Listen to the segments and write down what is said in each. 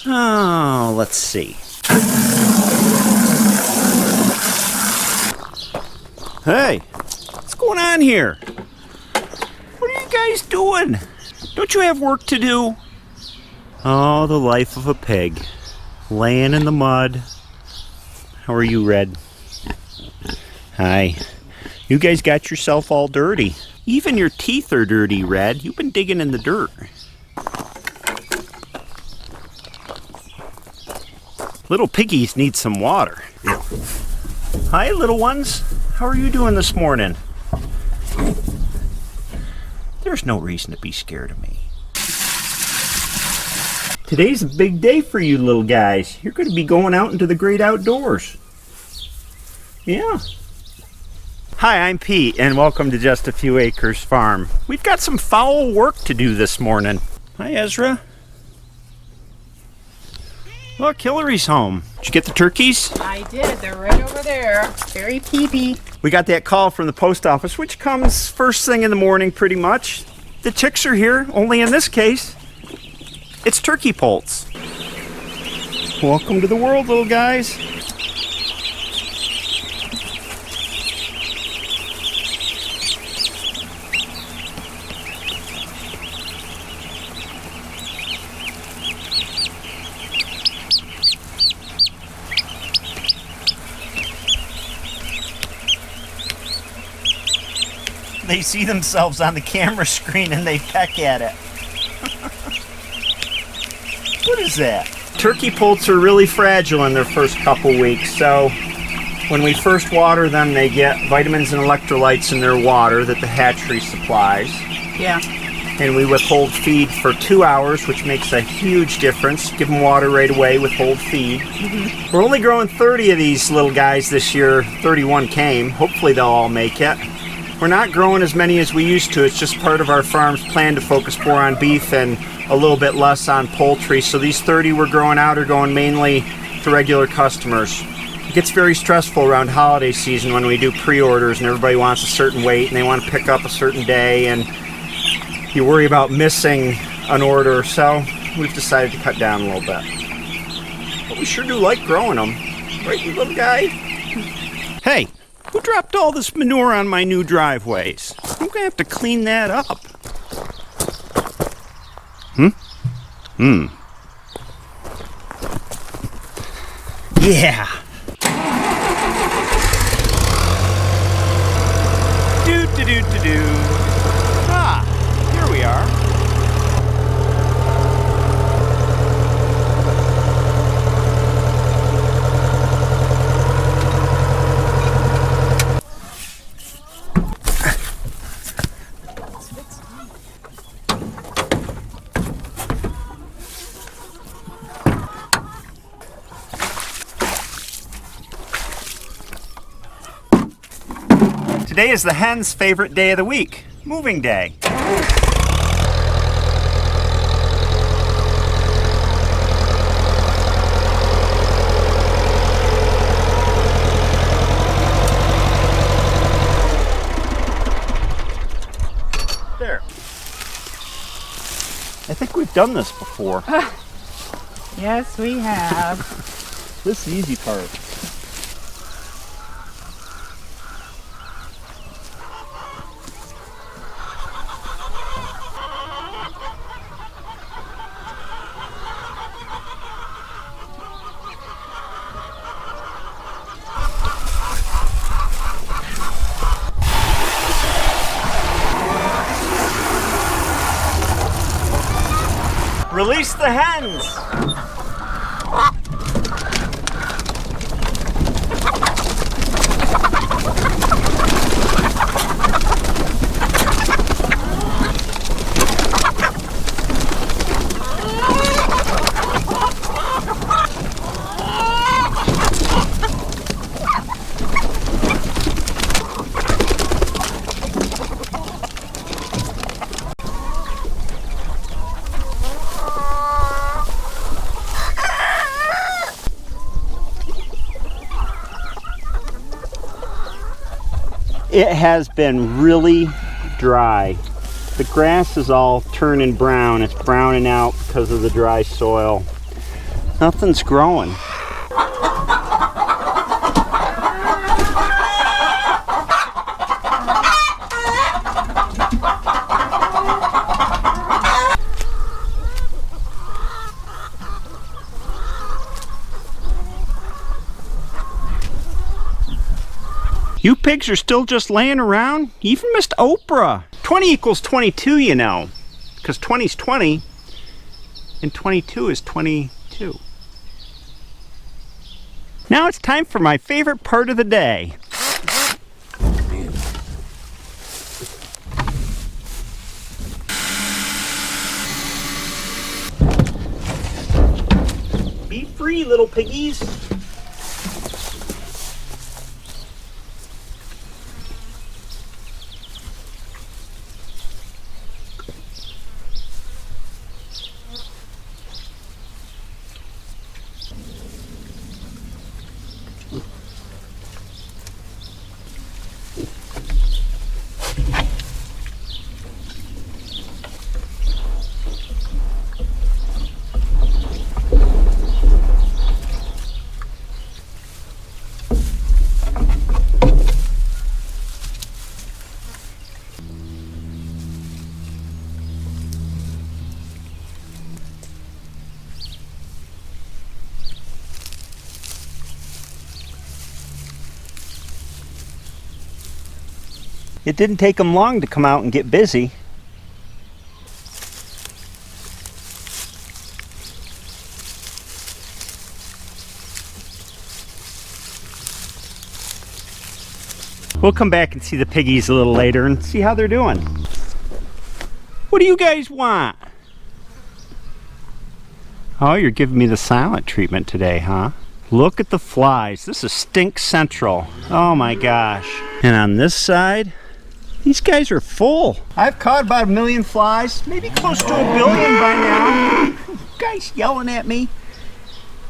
Oh, let's see. Hey, what's going on here? What are you guys doing? Don't you have work to do? Oh, the life of a pig. Laying in the mud. How are you, Red? Hi. You guys got yourself all dirty. Even your teeth are dirty, Red. You've been digging in the dirt. Little piggies need some water. Hi, little ones. How are you doing this morning? There's no reason to be scared of me. Today's a big day for you little guys. You're going to be going out into the great outdoors. Yeah. Hi, I'm Pete, and welcome to Just a Few Acres Farm. We've got some fowl work to do this morning. Hi, Ezra. Look, Hillary's home. Did you get the turkeys? I did. They're right over there. Very peepy. We got that call from the post office, which comes first thing in the morning pretty much. The chicks are here, only in this case, it's turkey poults. Welcome to the world, little guys. They see themselves on the camera screen and they peck at it. What is that? Turkey poults are really fragile in their first couple weeks, so when we first water them, they get vitamins and electrolytes in their water that the hatchery supplies. Yeah. And we withhold feed for 2 hours, which makes a huge difference. Give them water right away, withhold feed. Mm-hmm. We're only growing 30 of these little guys this year. 31 came. Hopefully they'll all make it. We're not growing as many as we used to. It's just part of our farm's plan to focus more on beef and a little bit less on poultry. So these 30 we're growing out are going mainly to regular customers. It gets very stressful around holiday season when we do pre-orders and everybody wants a certain weight and they want to pick up a certain day and you worry about missing an order. So we've decided to cut down a little bit. But we sure do like growing them. Right, you little guy? Hey! Who dropped all this manure on my new driveways? I'm gonna have to clean that up. Yeah. Do. Ah, here we are. Today is the hen's favorite day of the week, moving day. There. I think we've done this before. Yes, we have. This is the easy part. Release the hens! It has been really dry. The grass is all turning brown. It's browning out because of the dry soil. Nothing's growing. You pigs are still just laying around? You even missed Oprah. 20 equals 22, you know. Because 20 is 20, and 22 is 22. Now it's time for my favorite part of the day. Be free, little piggies. It didn't take them long to come out and get busy. We'll come back and see the piggies a little later and see how they're doing. What do you guys want? Oh, you're giving me the silent treatment today, huh? Look at the flies. This is stink central. Oh my gosh. And on this side, these guys are full. I've caught about 1 million flies, maybe close to 1 billion by now. You guys yelling at me.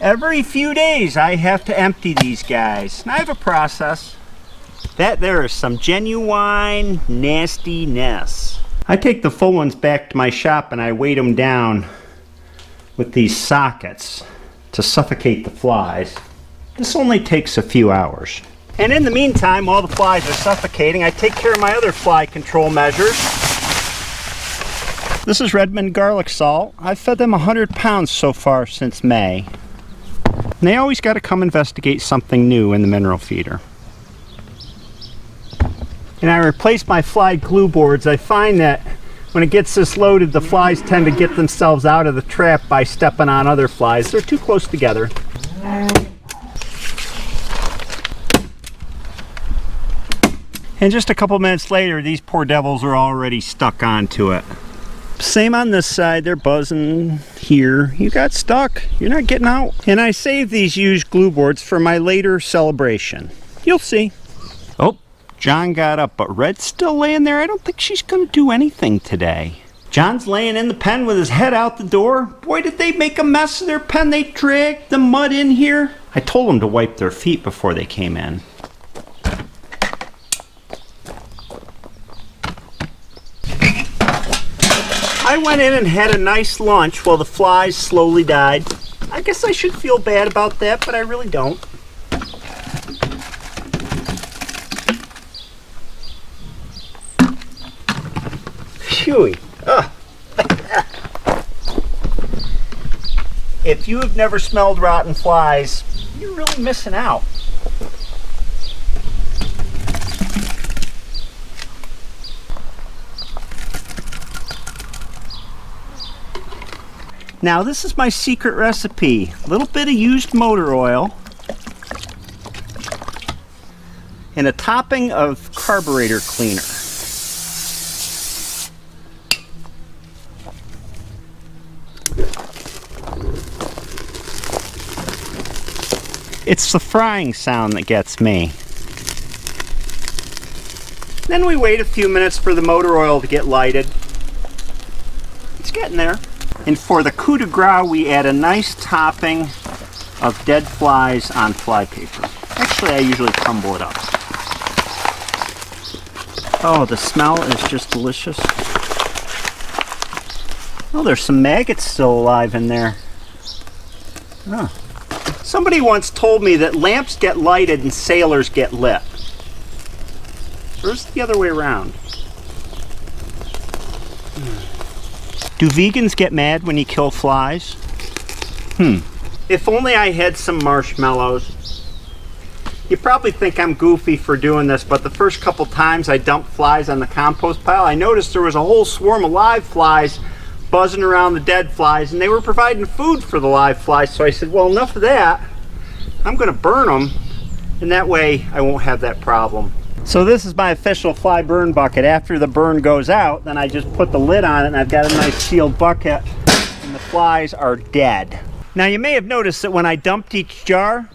Every few days I have to empty these guys. And I have a process. That there is some genuine nastiness. I take the full ones back to my shop and I weight them down with these sockets to suffocate the flies. This only takes a few hours. And in the meantime, while the flies are suffocating, I take care of my other fly control measures. This is Redmond garlic salt. I've fed them 100 pounds so far since May. And they always got to come investigate something new in the mineral feeder. And I replace my fly glue boards. I find that when it gets this loaded, the flies tend to get themselves out of the trap by stepping on other flies. They're too close together. And just a couple minutes later, these poor devils are already stuck onto it. Same on this side, they're buzzing here. You got stuck, you're not getting out. And I saved these used glue boards for my later celebration. You'll see. Oh, John got up, but Red's still laying there. I don't think she's gonna do anything today. John's laying in the pen with his head out the door. Boy, did they make a mess of their pen. They dragged the mud in here. I told them to wipe their feet before they came in. I went in and had a nice lunch while the flies slowly died. I guess I should feel bad about that, but I really don't. Phew. If you have never smelled rotten flies, you're really missing out. Now this is my secret recipe. A little bit of used motor oil and a topping of carburetor cleaner. It's the frying sound that gets me. Then we wait a few minutes for the motor oil to get lighted. It's getting there. And for the coup de grace, we add a nice topping of dead flies on fly paper. Actually, I usually crumble it up. Oh, the smell is just delicious. Oh, there's some maggots still alive in there. Huh. Somebody once told me that lamps get lighted and sailors get lit. Or is it the other way around? Do vegans get mad when you kill flies? If only I had some marshmallows. You probably think I'm goofy for doing this, but the first couple times I dumped flies on the compost pile, I noticed there was a whole swarm of live flies buzzing around the dead flies, and they were providing food for the live flies. So I said, well, enough of that. I'm going to burn them, and that way I won't have that problem. So this is my official fly burn bucket. After the burn goes out, then I just put the lid on it, and I've got a nice sealed bucket, and the flies are dead. Now you may have noticed that when I dumped each jar,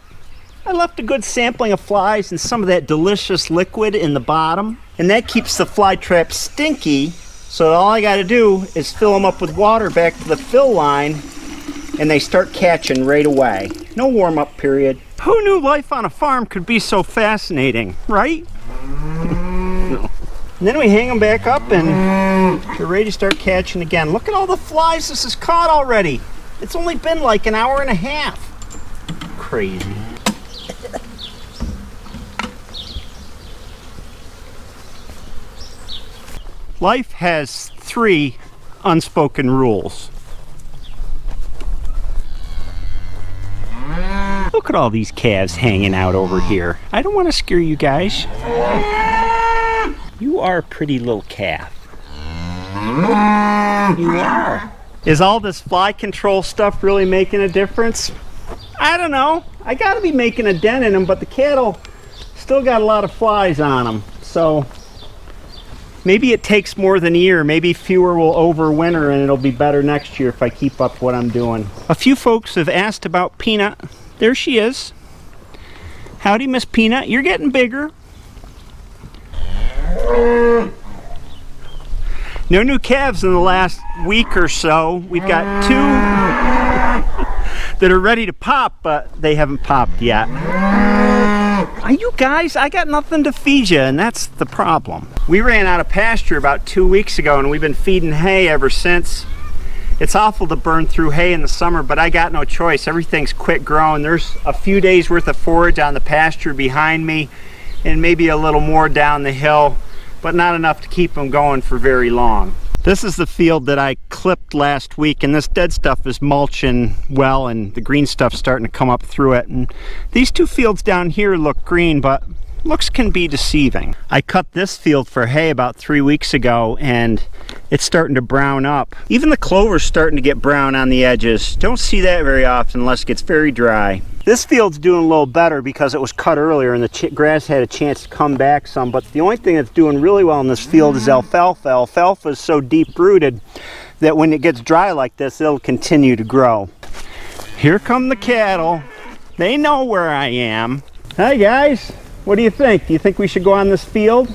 I left a good sampling of flies and some of that delicious liquid in the bottom, and that keeps the fly trap stinky, so all I got to do is fill them up with water back to the fill line, and they start catching right away. No warm-up period. Who knew life on a farm could be so fascinating, right? No. And then we hang them back up and they're ready to start catching again. Look at all the flies this has caught already. It's only been like an hour and a half. Crazy. Life has 3 unspoken rules. Look at all these calves hanging out over here. I don't want to scare you guys. You are a pretty little calf. You are. Is all this fly control stuff really making a difference? I don't know. I gotta be making a dent in them, but the cattle still got a lot of flies on them. So maybe it takes more than a year. Maybe fewer will overwinter and it'll be better next year if I keep up what I'm doing. A few folks have asked about Peanut. There she is. Howdy, Miss Peanut. You're getting bigger. No new calves in the last week or so. We've got 2 that are ready to pop, but they haven't popped yet. Are you guys? I got nothing to feed you, and that's the problem. We ran out of pasture about 2 weeks ago, and we've been feeding hay ever since. It's awful to burn through hay in the summer, but I got no choice. Everything's quick growing. There's a few days worth of forage on the pasture behind me, and maybe a little more down the hill, but not enough to keep them going for very long. This is the field that I clipped last week, and this dead stuff is mulching well, and the green stuff's starting to come up through it. And these 2 fields down here look green, but looks can be deceiving. I cut this field for hay about 3 weeks ago, and it's starting to brown up. Even the clover's starting to get brown on the edges. Don't see that very often unless it gets very dry. This field's doing a little better because it was cut earlier and the grass had a chance to come back some, but the only thing that's doing really well in this field is alfalfa. Alfalfa is so deep rooted that when it gets dry like this, it'll continue to grow. Here come the cattle. They know where I am. Hi guys, what do you think? Do you think we should go on this field?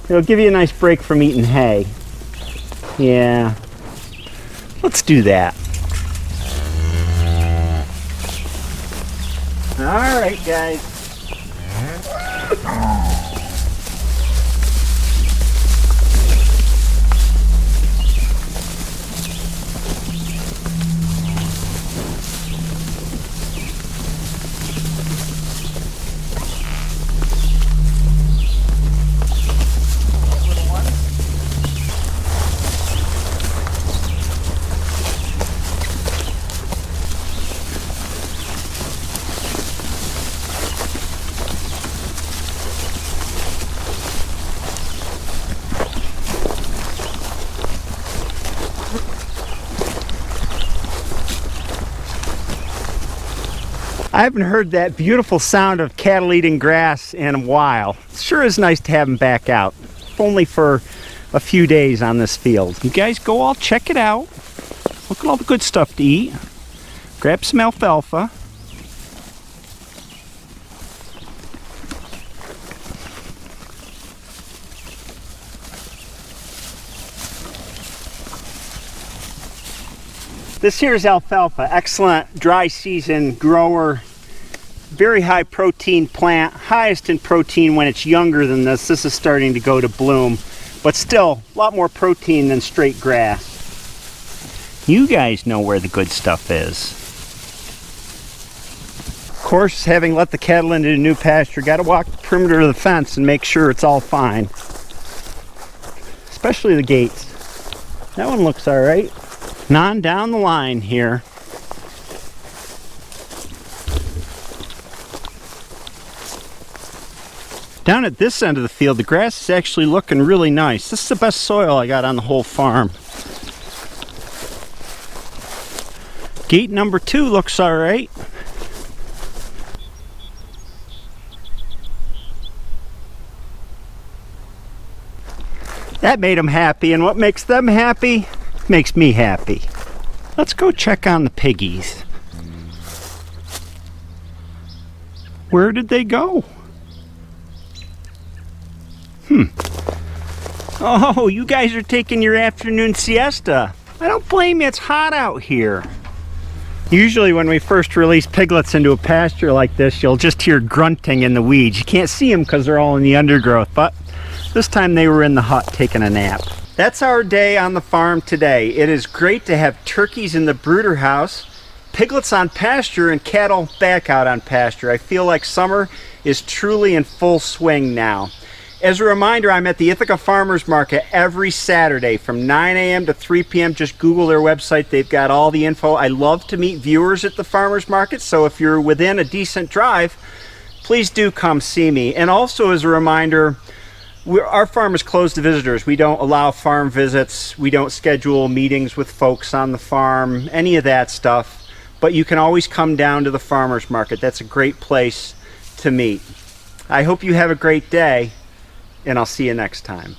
It'll give you a nice break from eating hay. Yeah, let's do that. All right, guys. I haven't heard that beautiful sound of cattle eating grass in a while. It sure is nice to have them back out, if only for a few days on this field. You guys go all check it out. Look at all the good stuff to eat. Grab some alfalfa. This here is alfalfa, excellent dry season grower, very high protein plant, highest in protein when it's younger than this. This is starting to go to bloom, but still a lot more protein than straight grass. You guys know where the good stuff is. course, having let the cattle into the new pasture, got to walk the perimeter of the fence and make sure it's all fine. Especially the gates. That one looks all right. And on down the line here. Down at this end of the field, the grass is actually looking really nice. This is the best soil I got on the whole farm. Gate number 2 looks all right. That made them happy, and what makes them happy makes me happy. Let's go check on the piggies. Where did they go? Oh, you guys are taking your afternoon siesta. I don't blame you, it's hot out here. Usually when we first release piglets into a pasture like this, you'll just hear grunting in the weeds. You can't see them because they're all in the undergrowth, but this time they were in the hut taking a nap. That's our day on the farm today. It is great to have turkeys in the brooder house, piglets on pasture, and cattle back out on pasture. I feel like summer is truly in full swing now. As a reminder, I'm at the Ithaca Farmers Market every Saturday from 9 a.m. to 3 p.m. Just Google their website. They've got all the info. I love to meet viewers at the Farmers Market, so if you're within a decent drive, please do come see me. And also as a reminder, our farm is closed to visitors. We don't allow farm visits. We don't schedule meetings with folks on the farm, any of that stuff. But you can always come down to the Farmers Market. That's a great place to meet. I hope you have a great day, and I'll see you next time.